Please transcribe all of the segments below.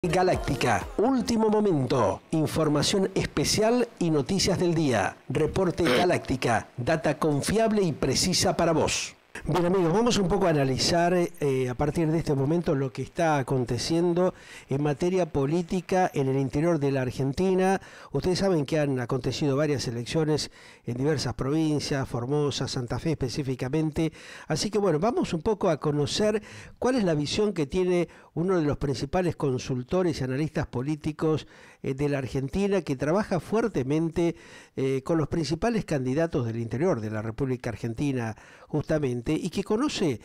Galáctica, último momento, información especial y noticias del día. Reporte Galáctica, data confiable y precisa para vos. Bien amigos, vamos un poco a analizar a partir de este momento lo que está aconteciendo en materia política en el interior de la Argentina. Ustedes saben que han acontecido varias elecciones en diversas provincias, Formosa, Santa Fe específicamente. Así que bueno, vamos un poco a conocer cuál es la visión que tiene uno de los principales consultores y analistas políticos de la Argentina, que trabaja fuertemente con los principales candidatos del interior de la República Argentina justamente, y que conoce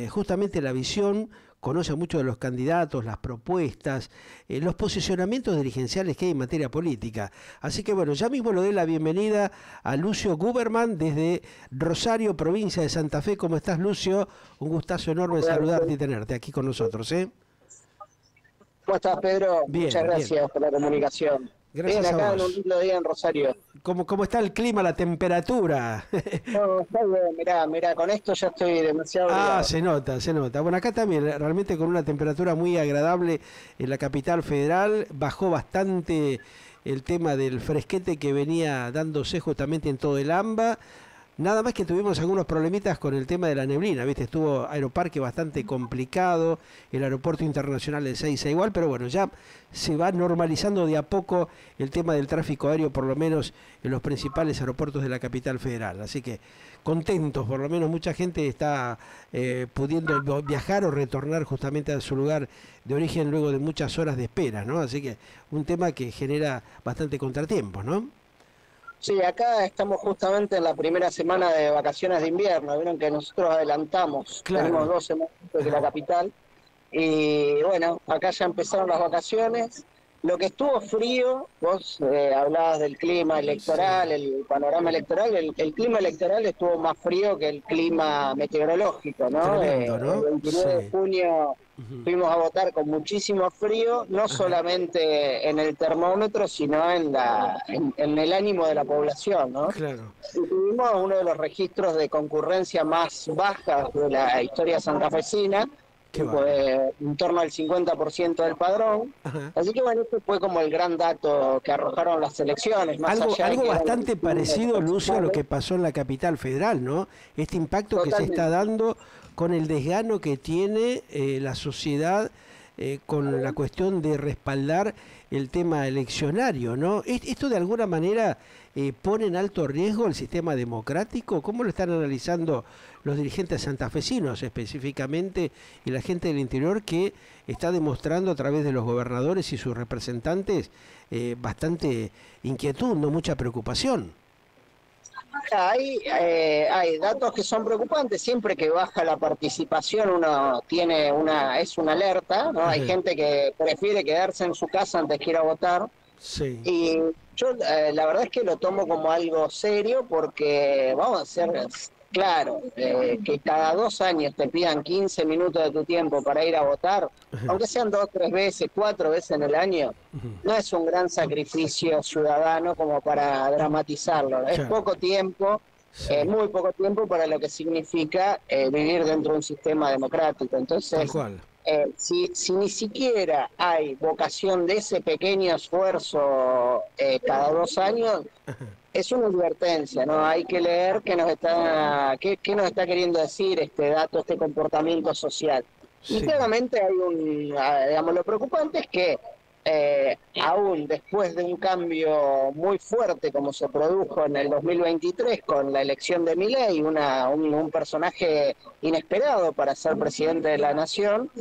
justamente la visión, conoce a muchos de los candidatos, las propuestas, los posicionamientos dirigenciales que hay en materia política. Así que bueno, ya mismo le doy la bienvenida a Lucio Guberman desde Rosario, provincia de Santa Fe. ¿Cómo estás, Lucio? Un gustazo enorme saludarte y tenerte aquí con nosotros, ¿eh? ¿Cómo estás, Pedro? Bien, muchas gracias por la comunicación. Gracias bien, acá a en vos. un lindo día en Rosario. ¿Cómo está el clima, la temperatura? No, está bien, mirá, con esto ya estoy demasiado Ah, abrigado. se nota, se nota. Bueno, acá también, realmente con una temperatura muy agradable en la capital federal. Bajó bastante el tema del fresquete que venía dándose justamente en todo el AMBA. Nada más que tuvimos algunos problemitas con el tema de la neblina, ¿viste? Estuvo Aeroparque bastante complicado, el aeropuerto internacional de Ezeiza igual, pero bueno, ya se va normalizando de a poco el tema del tráfico aéreo, por lo menos en los principales aeropuertos de la capital federal. Así que contentos, por lo menos mucha gente está pudiendo viajar o retornar justamente a su lugar de origen luego de muchas horas de espera, ¿no? Así que un tema que genera bastante contratiempos, ¿no? Sí, acá estamos justamente en la primera semana de vacaciones de invierno. Vieron que nosotros adelantamos, tenemos Claro. 2 semanas que la capital. Y bueno, acá ya empezaron las vacaciones. Lo que estuvo frío, vos hablabas del clima electoral, Sí. el panorama electoral, el clima electoral estuvo más frío que el clima meteorológico, ¿no? Tremendo, El ¿no? 29 de Sí. junio Ujú. fuimos a votar con muchísimo frío, no Ajá. solamente en el termómetro, sino en el ánimo de la población, ¿no? Claro. Y tuvimos uno de los registros de concurrencia más bajas de la historia santafesina, Qué bárbaro. en torno al 50% del padrón. Ajá. Así que bueno, este fue como el gran dato que arrojaron las elecciones, más allá de Algo que eran las bastante elecciones parecido, Lucio, a lo que municipales. pasó en la capital federal, ¿no? Este impacto que se está Totalmente. dando con el desgano que tiene la sociedad con la cuestión de respaldar el tema eleccionario, ¿no? ¿Esto de alguna manera pone en alto riesgo el sistema democrático? ¿Cómo lo están analizando los dirigentes santafesinos específicamente y la gente del interior, que está demostrando a través de los gobernadores y sus representantes bastante inquietud, no mucha preocupación? Hay datos que son preocupantes. Siempre que baja la participación uno tiene es una alerta, ¿no? Hay Ajá. gente que prefiere quedarse en su casa antes que ir a votar. Sí, Y yo la verdad es que lo tomo como algo serio porque vamos a ser claro, que cada 2 años te pidan 15 minutos de tu tiempo para ir a votar, ajá, aunque sean 2, 3 veces, 4 veces en el año, ujú, no es un gran sacrificio ciudadano como para dramatizarlo. Es claro, poco tiempo, sí, muy poco tiempo para lo que significa vivir dentro de un sistema democrático. tal Entonces, cual. si ni siquiera hay vocación de ese pequeño esfuerzo cada 2 años, Ajá, es una advertencia, ¿no? Hay que leer qué nos está queriendo decir este dato, este comportamiento social. Y sí, claramente digamos, lo preocupante es que aún después de un cambio muy fuerte como se produjo en el 2023 con la elección de Milei, un personaje inesperado para ser presidente de la nación,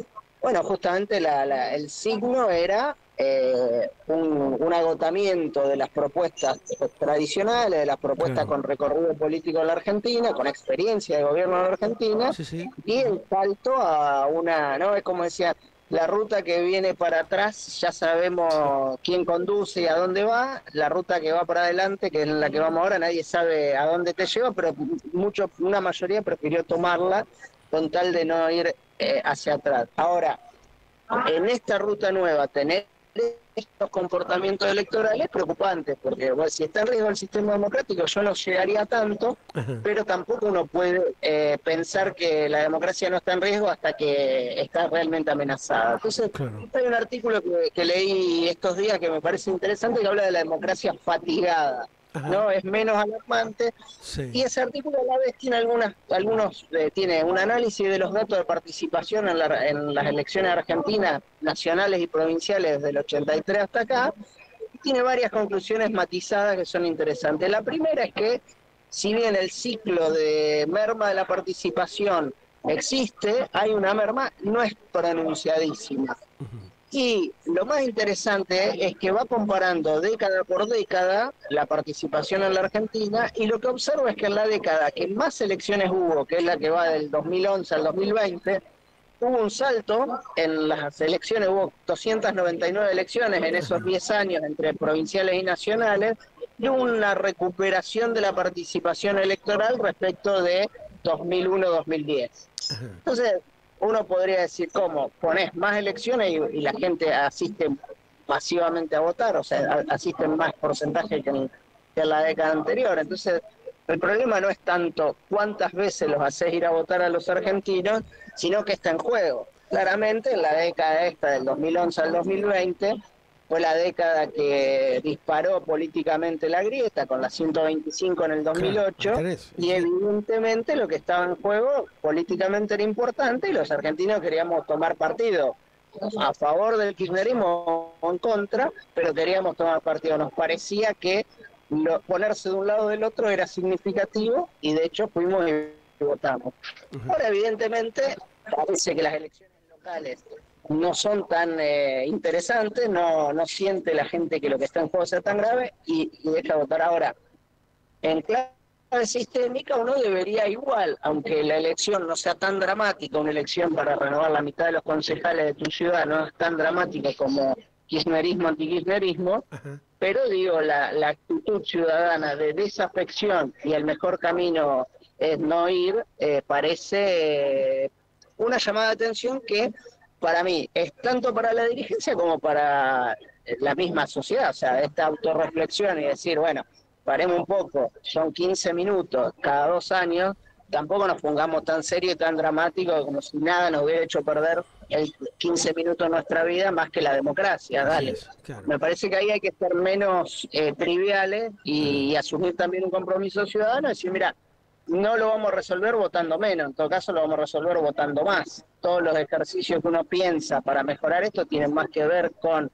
bueno, justamente el signo era un agotamiento de las propuestas tradicionales, de las propuestas claro, con recorrido político en la Argentina, con experiencia de gobierno en la Argentina, sí, sí, y el salto a ¿no? Es como decía, la ruta que viene para atrás, ya sí, sabemos quién conduce y a dónde va. La ruta que va para adelante, que es la que vamos ahora, nadie sabe a dónde te lleva, pero una mayoría prefirió tomarla con tal de no ir hacia atrás. Ahora, en esta ruta nueva tenés estos comportamientos electorales preocupantes, porque bueno, si está en riesgo el sistema democrático, yo no llegaría tanto, pero tampoco uno puede pensar que la democracia no está en riesgo hasta que está realmente amenazada. Entonces, Claro. hay un artículo que leí estos días que me parece interesante, que habla de la democracia fatigada. Ajá. ¿No? Es menos alarmante. Sí. Y ese artículo a la vez tiene tiene un análisis de los datos de participación en las elecciones argentinas, nacionales y provinciales desde el 83 hasta acá, y tiene varias conclusiones matizadas que son interesantes. La primera es que, si bien el ciclo de merma de la participación existe, hay una merma, no es pronunciadísima. Y lo más interesante es que va comparando década por década la participación en la Argentina, y lo que observa es que en la década que más elecciones hubo, que es la que va del 2011 al 2020, hubo un salto en las elecciones, hubo 299 elecciones en esos 10 años entre provinciales y nacionales, y hubo una recuperación de la participación electoral respecto de 2001-2010. Entonces, uno podría decir, ¿cómo? Pones más elecciones y la gente asiste masivamente a votar, o sea, asisten más porcentaje que en la década anterior. Entonces, el problema no es tanto cuántas veces los haces ir a votar a los argentinos, sino que está en juego. Claramente, en la década esta, del 2011 al 2020, fue la década que disparó políticamente la grieta, con la 125 en el 2008, Claro, y evidentemente lo que estaba en juego políticamente era importante, y los argentinos queríamos tomar partido a favor del kirchnerismo o en contra, pero queríamos tomar partido. Nos parecía que ponerse de un lado o del otro era significativo, y de hecho fuimos y votamos. Ahora, evidentemente, parece que las elecciones locales no son tan interesantes, no siente la gente que lo que está en juego sea tan grave, y deja votar. Ahora, en clave sistémica, uno debería igual, aunque la elección no sea tan dramática, una elección para renovar la mitad de los concejales de tu ciudad no es tan dramática como kirchnerismo, antikirchnerismo, pero digo, la actitud ciudadana de desafección y el mejor camino es no ir, parece una llamada de atención que para mí es tanto para la dirigencia como para la misma sociedad. O sea, esta autorreflexión y decir, bueno, paremos un poco, son 15 minutos cada 2 años, tampoco nos pongamos tan serio y tan dramático como si nada nos hubiera hecho perder 15 minutos de nuestra vida más que la democracia. Dale. Claro. Me parece que ahí hay que ser menos triviales y asumir también un compromiso ciudadano y decir, mira, no lo vamos a resolver votando menos, en todo caso lo vamos a resolver votando más. Todos los ejercicios que uno piensa para mejorar esto tienen más que ver con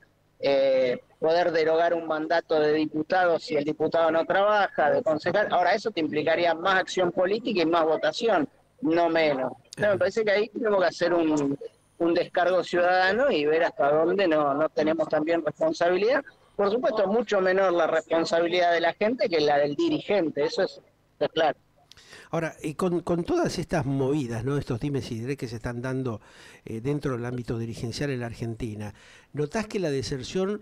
poder derogar un mandato de diputado si el diputado no trabaja, de concejal. Ahora, eso te implicaría más acción política y más votación, no menos. Entonces, me parece que ahí tenemos que hacer un descargo ciudadano y ver hasta dónde no tenemos también responsabilidad. Por supuesto, mucho menor la responsabilidad de la gente que la del dirigente, eso es claro. Ahora, y con todas estas movidas, ¿no? Estos dimes y diretes que se están dando dentro del ámbito dirigencial en la Argentina, ¿notás que la deserción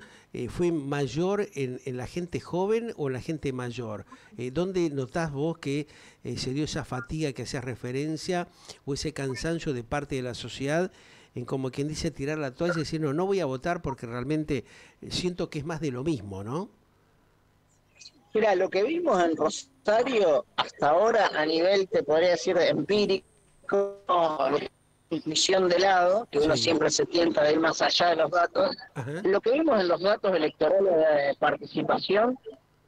fue mayor en la gente joven o en la gente mayor? ¿Dónde notás vos que se dio esa fatiga que hacías referencia o ese cansancio de parte de la sociedad en, como quien dice, tirar la toalla y decir, no voy a votar porque realmente siento que es más de lo mismo, ¿no? Mira, lo que vimos en Rosario hasta ahora a nivel, te podría decir, empírico, inclusión de lado, que uno siempre se tienta de ir más allá de los datos, lo que vimos en los datos electorales de participación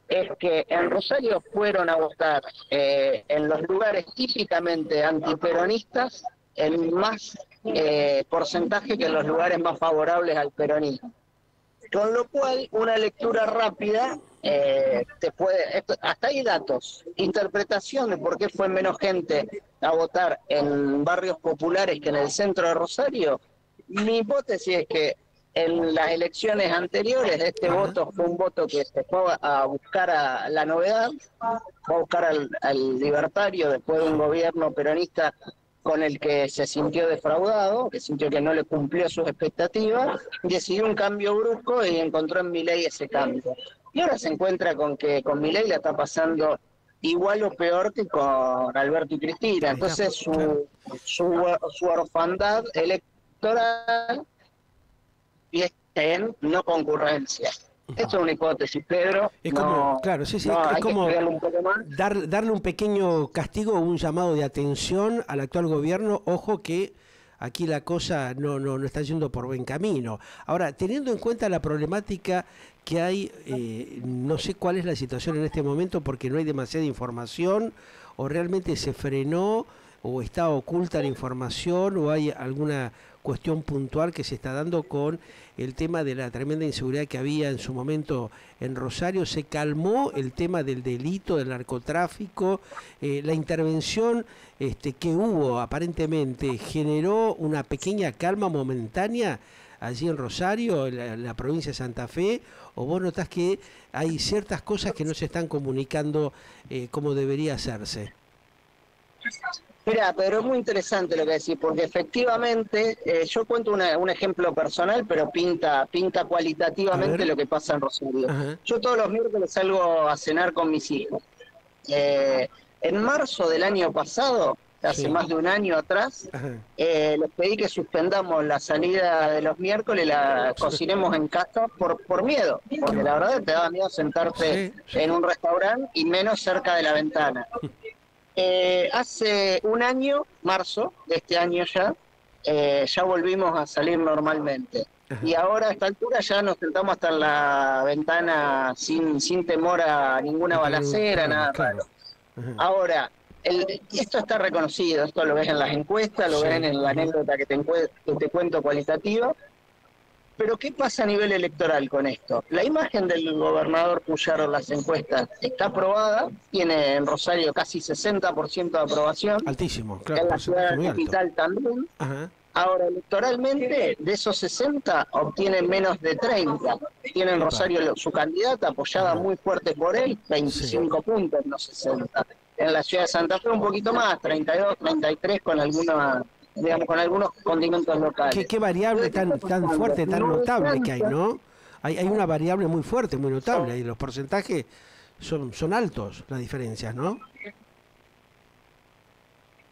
es que en Rosario fueron a votar en los lugares típicamente antiperonistas en más porcentaje que en los lugares más favorables al peronismo. Con lo cual, una lectura rápida hasta hay datos, interpretación de por qué fue menos gente a votar en barrios populares que en el centro de Rosario. Mi hipótesis es que en las elecciones anteriores este voto fue un voto que se fue a buscar a la novedad, fue a buscar al libertario después de un gobierno peronista con el que se sintió defraudado, que sintió que no le cumplió sus expectativas, decidió un cambio brusco y encontró en Milei ese cambio. Y ahora se encuentra con que con Milei la está pasando igual o peor que con Alberto y Cristina. Entonces su orfandad electoral y en no concurrencia. Esto es una hipótesis, Pedro. Es como, claro, sí, sí, es como un poco más. darle un pequeño castigo o un llamado de atención al actual gobierno. Ojo que aquí la cosa no está yendo por buen camino. Ahora, teniendo en cuenta la problemática que hay, no sé cuál es la situación en este momento porque no hay demasiada información, o realmente se frenó, o está oculta la información, o hay alguna cuestión puntual que se está dando con el tema de la tremenda inseguridad que había en su momento en Rosario. Se calmó el tema del delito, del narcotráfico, la intervención que hubo aparentemente generó una pequeña calma momentánea allí en Rosario, en la provincia de Santa Fe, o vos notás que hay ciertas cosas que no se están comunicando como debería hacerse. Mira, pero es muy interesante lo que decís, porque efectivamente, yo cuento un ejemplo personal, pero pinta cualitativamente lo que pasa en Rosario. Ajá. Yo todos los miércoles salgo a cenar con mis hijos. En marzo del año pasado, hace Sí. más de un año atrás, les pedí que suspendamos la salida de los miércoles, la cocinemos en casa por miedo, porque la verdad te daba miedo sentarte en un restaurante y menos cerca de la ventana. Hace un año, marzo de este año ya volvimos a salir normalmente. Y ahora a esta altura ya nos sentamos hasta en la ventana sin temor a ninguna balacera, nada raro. Ahora, esto está reconocido, esto lo ves en las encuestas, lo ven en la anécdota que te cuento cualitativa. Pero ¿qué pasa a nivel electoral con esto? La imagen del gobernador Puyaro en las encuestas está aprobada, tiene en Rosario casi 60% de aprobación. Altísimo, claro. En la ciudad capital también. Ajá. Ahora, electoralmente, de esos 60, obtienen menos de 30. Tiene en Rosario su candidata apoyada muy fuerte por él, 25 puntos en los 60. En la ciudad de Santa Fe un poquito más, 32, 33 con alguna... digamos, con algunos condimentos locales. ¿Qué variable tan fuerte, tan notable que hay, no? Hay una variable muy fuerte, muy notable, y los porcentajes son altos, las diferencias, ¿no?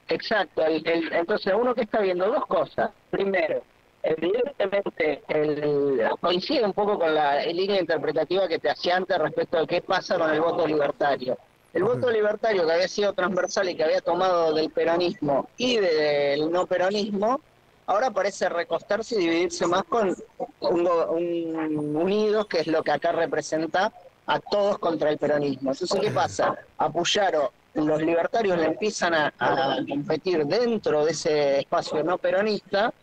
Exacto. Entonces, uno que está viendo dos cosas. Primero, evidentemente, coincide un poco con la línea interpretativa que te hacía antes respecto de qué pasa con el voto libertario. El voto libertario, que había sido transversal y que había tomado del peronismo y del no peronismo, ahora parece recostarse y dividirse más con un Unidos, que es lo que acá representa a todos contra el peronismo. Entonces, ¿qué pasa? A Puyaro, los libertarios le empiezan a competir dentro de ese espacio no peronista,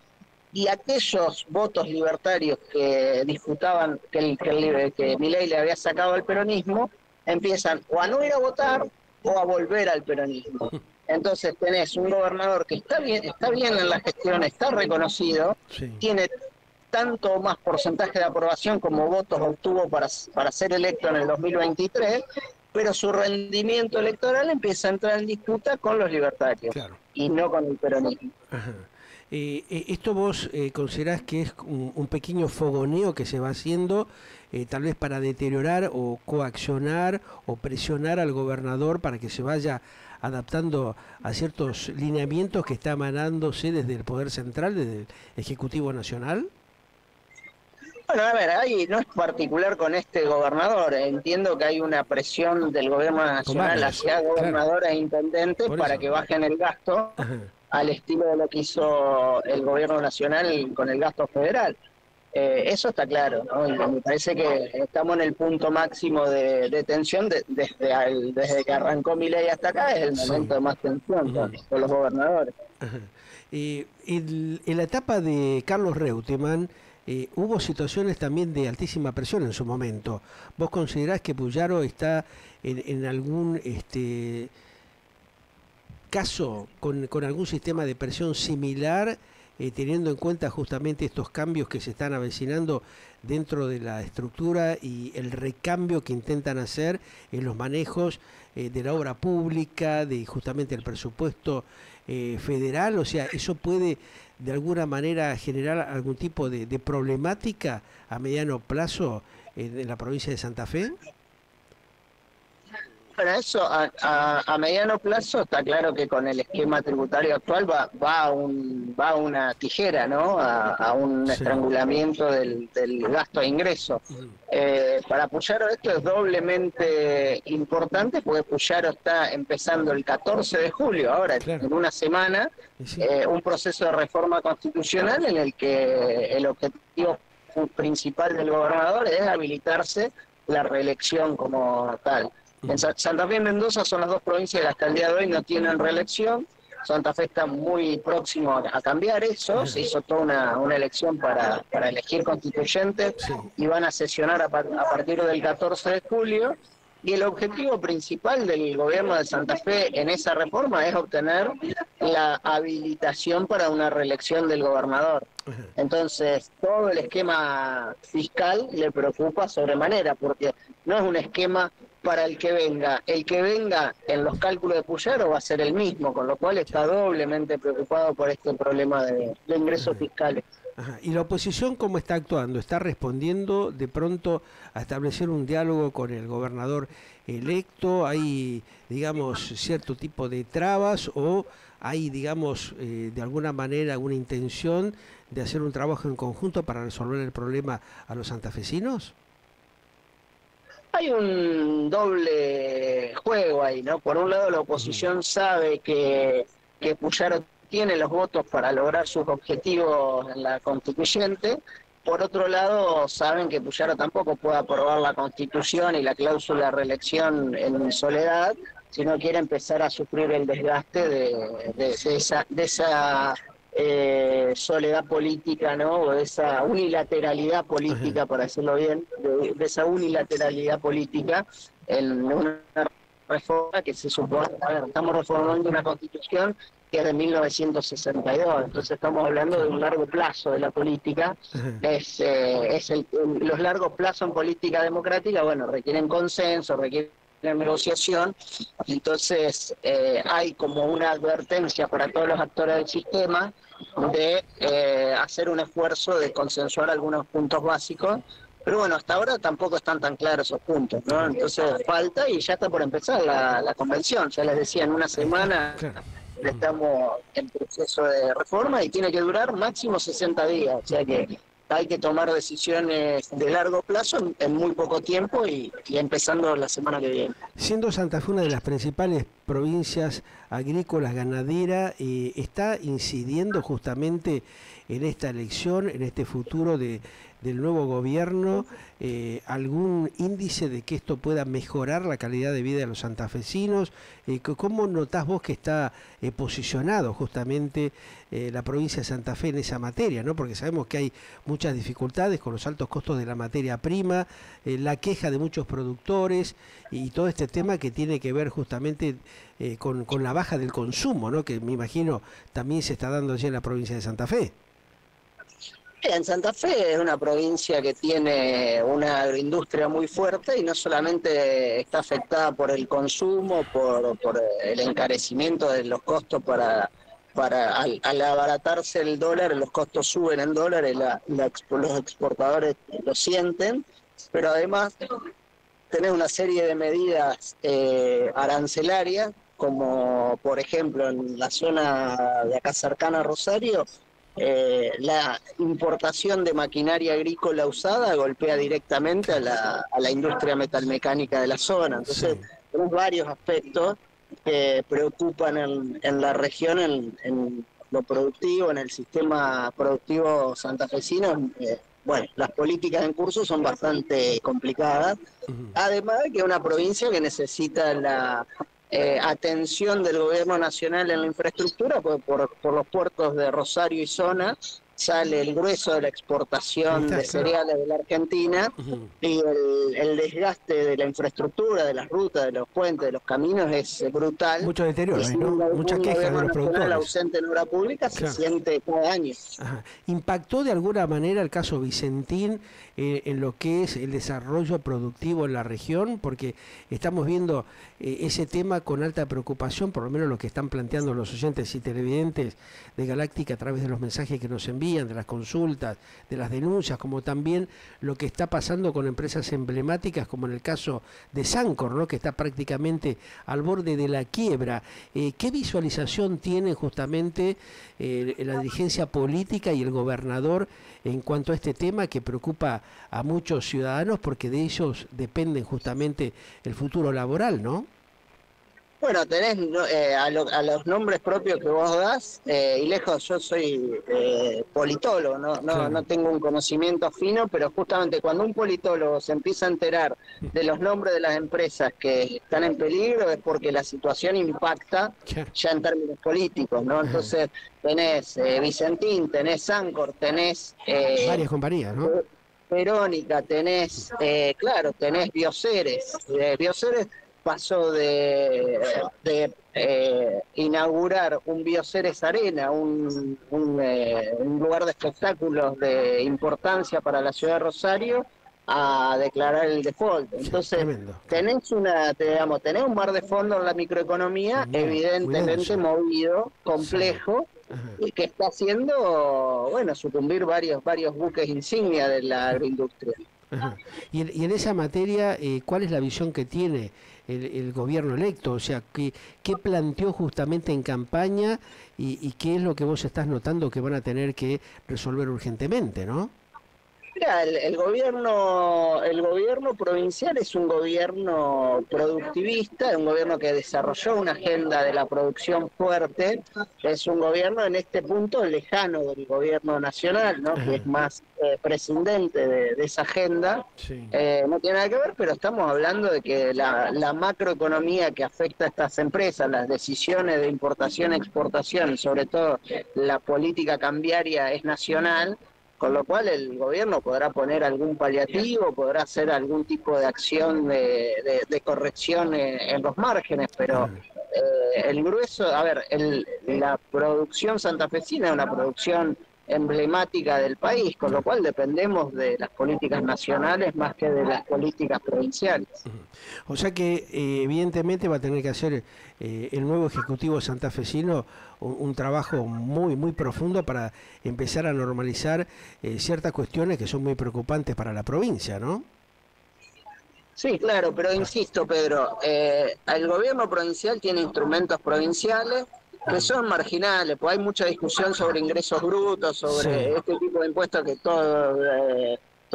y aquellos votos libertarios que disputaban que Milei le había sacado al peronismo, empiezan o a no ir a votar o a volver al peronismo. Entonces tenés un gobernador que está bien en la gestión, está reconocido, tiene tanto más porcentaje de aprobación como votos obtuvo para ser electo en el 2023, pero su rendimiento electoral empieza a entrar en disputa con los libertarios, y no con el peronismo. Ajá. ¿Esto vos considerás que es un pequeño fogoneo que se va haciendo, tal vez para deteriorar o coaccionar o presionar al gobernador para que se vaya adaptando a ciertos lineamientos que está emanándose desde el Poder Central, desde el Ejecutivo Nacional? Bueno, a ver, ahí no es particular con este gobernador. Entiendo que hay una presión del gobierno nacional hacia gobernadores e intendentes para que bajen el gasto. Ajá. Al estilo de lo que hizo el gobierno nacional con el gasto federal. Eso está claro, ¿no? Y me parece que estamos en el punto máximo de tensión desde que arrancó Milei hasta acá, es el momento de más tensión con los gobernadores. En la etapa de Carlos Reutemann hubo situaciones también de altísima presión en su momento. ¿Vos considerás que Puyaro está en algún caso con algún sistema de presión similar, teniendo en cuenta justamente estos cambios que se están avecinando dentro de la estructura y el recambio que intentan hacer en los manejos de la obra pública, de justamente el presupuesto federal? O sea, ¿eso puede de alguna manera generar algún tipo de problemática a mediano plazo en la provincia de Santa Fe? Bueno, eso a mediano plazo está claro que con el esquema tributario actual va a una tijera, ¿no? A un Sí. estrangulamiento del gasto e ingreso. Para Puyaro esto es doblemente importante porque Puyaro está empezando el 14 de julio, ahora Claro. en una semana, Sí. un proceso de reforma constitucional en el que el objetivo principal del gobernador es habilitarse la reelección como tal. En Santa Fe y Mendoza son las dos provincias que hasta el día de hoy no tienen reelección. Santa Fe está muy próximo a cambiar eso. Se hizo toda una elección para elegir constituyentes Sí. y van a sesionar a partir del 14 de julio. Y el objetivo principal del gobierno de Santa Fe en esa reforma es obtener la habilitación para una reelección del gobernador. Entonces, todo el esquema fiscal le preocupa sobremanera, porque no es un esquema para el que venga. El que venga en los cálculos de Puyaro va a ser el mismo, con lo cual está doblemente preocupado por este problema de ingresos fiscales. Ajá. ¿Y la oposición cómo está actuando? ¿Está respondiendo de pronto a establecer un diálogo con el gobernador electo? ¿Hay, digamos, cierto tipo de trabas o hay, digamos, de alguna manera una intención de hacer un trabajo en conjunto para resolver el problema a los santafesinos? Hay un doble juego ahí, ¿no? Por un lado, la oposición sabe que Puyaro tiene los votos para lograr sus objetivos en la constituyente. Por otro lado, saben que Puyaro tampoco puede aprobar la constitución y la cláusula de reelección en soledad, si no quiere empezar a sufrir el desgaste de esa soledad política, ¿no? O de esa unilateralidad política, para decirlo bien, de esa unilateralidad política en una reforma que se supone, a ver, estamos reformando una constitución que es de 1962, entonces estamos hablando de un largo plazo de la política. Los largos plazos en política democrática, bueno, requieren consenso, requieren negociación, entonces hay como una advertencia para todos los actores del sistema de hacer un esfuerzo de consensuar algunos puntos básicos, pero bueno, hasta ahora tampoco están tan claros esos puntos, ¿no? Entonces falta y ya está por empezar la convención, ya les decía, en una semana estamos en proceso de reforma y tiene que durar máximo 60 días, o sea que hay que tomar decisiones de largo plazo en muy poco tiempo y empezando la semana que viene. Siendo Santa Fe una de las principales provincias agrícolas, ganaderas, ¿está incidiendo justamente en esta elección, en este futuro del nuevo gobierno, algún índice de que esto pueda mejorar la calidad de vida de los santafesinos? ¿Cómo notás vos que está posicionado justamente la provincia de Santa Fe en esa materia, ¿no? Porque sabemos que hay muchas dificultades con los altos costos de la materia prima, la queja de muchos productores y todo este tema que tiene que ver justamente con la baja del consumo, ¿no? Que me imagino también se está dando allí en la provincia de Santa Fe. En Santa Fe es una provincia que tiene una agroindustria muy fuerte y no solamente está afectada por el consumo, por el encarecimiento de los costos al abaratarse el dólar, los costos suben en dólares, los exportadores lo sienten, pero además tenés una serie de medidas arancelarias, como por ejemplo en la zona de acá cercana a Rosario, la importación de maquinaria agrícola usada golpea directamente a la industria metalmecánica de la zona. Entonces, tenemos varios aspectos que preocupan en la región, en lo productivo, en el sistema productivo santafesino. Bueno, las políticas en curso son bastante complicadas, además de que es una provincia que necesita la atención del gobierno nacional en la infraestructura, porque por los puertos de Rosario y zona sale el grueso de la exportación de cereales de la Argentina, y el desgaste de la infraestructura, de las rutas, de los puentes, de los caminos es brutal. Mucho deterioro, ¿no? Mucha queja de los productores. Ausente en obra pública se siente cada año. ¿Impactó de alguna manera el caso Vicentín en lo que es el desarrollo productivo en la región? Porque estamos viendo ese tema con alta preocupación, por lo menos lo que están planteando los oyentes y televidentes de Galáctica a través de los mensajes que nos envían, de las consultas, de las denuncias, como también lo que está pasando con empresas emblemáticas, como en el caso de Sancor, ¿no?, que está prácticamente al borde de la quiebra. ¿Qué visualización tiene justamente la dirigencia política y el gobernador en cuanto a este tema que preocupa a muchos ciudadanos, porque de ellos dependen justamente el futuro laboral, ¿no? Bueno, tenés a los nombres propios que vos das, y lejos yo soy politólogo, Claro. no tengo un conocimiento fino, pero justamente cuando un politólogo se empieza a enterar de los nombres de las empresas que están en peligro es porque la situación impacta Claro. ya en términos políticos, ¿no? Entonces tenés Vicentín, tenés Sancor, tenés Varias compañías, ¿no? Verónica, tenés, claro, tenés Bioceres. Bioceres pasó de inaugurar un Bioceres Arena, un lugar de espectáculos de importancia para la ciudad de Rosario, a declarar el default. Entonces, Tremendo. tenés un mar de fondo en la microeconomía, Muy evidentemente denso. movido, complejo, Ajá. y que está haciendo, bueno, sucumbir varios buques insignia de la agroindustria. Ajá. Y en esa materia, ¿cuál es la visión que tiene el gobierno electo? O sea, ¿qué planteó justamente en campaña y qué es lo que vos estás notando que van a tener que resolver urgentemente, ¿no? Mira, el gobierno provincial es un gobierno productivista, es un gobierno que desarrolló una agenda de la producción fuerte, es un gobierno en este punto lejano del gobierno nacional, ¿no?, que es más prescindente de esa agenda. Sí. No tiene nada que ver, pero estamos hablando de que la macroeconomía que afecta a estas empresas, las decisiones de importación, exportación, sobre todo la política cambiaria es nacional, con lo cual el gobierno podrá poner algún paliativo, podrá hacer algún tipo de acción de corrección en los márgenes, pero el grueso, a ver, la producción santafesina es una producción emblemática del país, con lo cual dependemos de las políticas nacionales más que de las políticas provinciales. O sea que evidentemente va a tener que hacer el nuevo Ejecutivo santafesino un trabajo muy profundo para empezar a normalizar ciertas cuestiones que son muy preocupantes para la provincia, ¿no? Sí, claro, pero insisto, Pedro, el gobierno provincial tiene instrumentos provinciales que son marginales, pues hay mucha discusión sobre ingresos brutos, sobre este tipo de impuestos que todos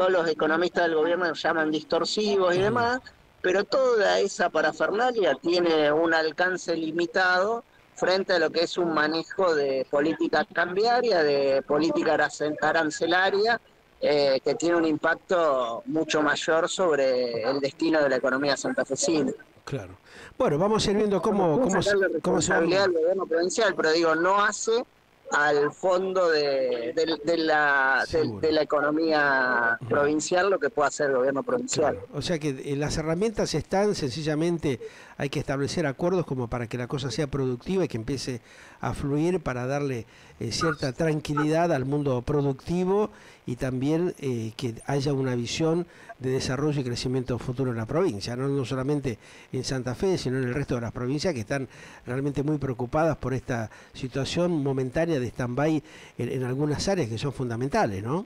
los economistas del gobierno llaman distorsivos y demás, pero toda esa parafernalia tiene un alcance limitado frente a lo que es un manejo de política cambiaria, de política arancelaria, que tiene un impacto mucho mayor sobre el destino de la economía santafesina. Claro. Bueno, vamos a ir viendo cómo se va. Responsabilidad del gobierno provincial, pero digo, no hace al fondo de la economía provincial lo que puede hacer el gobierno provincial. Claro. O sea que las herramientas están, sencillamente hay que establecer acuerdos como para que la cosa sea productiva y que empiece a fluir para darle cierta tranquilidad al mundo productivo y también que haya una visión de desarrollo y crecimiento futuro en la provincia, no solamente en Santa Fe, sino en el resto de las provincias que están realmente muy preocupadas por esta situación momentánea de stand-by en algunas áreas que son fundamentales, ¿no?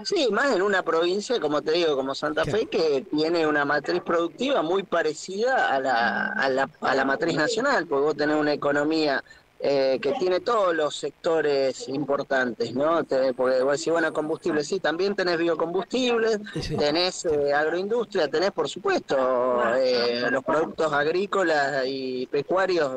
Sí, más en una provincia, como te digo, como Santa Fe, que tiene una matriz productiva muy parecida a la matriz nacional, porque vos tenés una economía que tiene todos los sectores importantes, ¿no? Porque vos decís, bueno, combustibles, sí, también tenés biocombustibles, tenés agroindustria, tenés, por supuesto, los productos agrícolas y pecuarios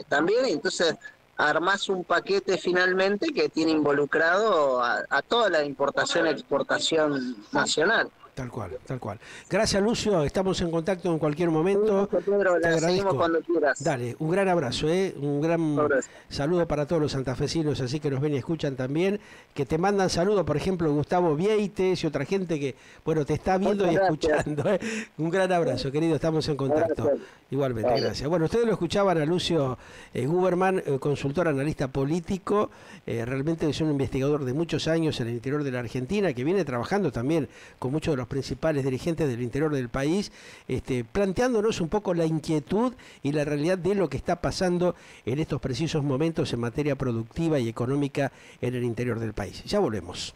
también, y entonces armás un paquete finalmente que tiene involucrado a toda la importación-exportación nacional. Tal cual, tal cual. Gracias, Lucio. Estamos en contacto en cualquier momento. Pedro, Te la seguimos agradezco. cuando quieras. Dale, un gran abrazo, un gran Abrazo. saludo para todos los santafesinos, así que nos ven y escuchan también, que te mandan saludos, por ejemplo, Gustavo Vieites y otra gente que, bueno, te está viendo y Muchas gracias. escuchando. Un gran abrazo, querido, estamos en contacto. Abrazo. Igualmente, Vale. gracias. Bueno, ustedes lo escuchaban a Lucio Guberman, consultor, analista político, realmente es un investigador de muchos años en el interior de la Argentina, que viene trabajando también con muchos de los principales dirigentes del interior del país, planteándonos un poco la inquietud y la realidad de lo que está pasando en estos precisos momentos en materia productiva y económica en el interior del país. Ya volvemos.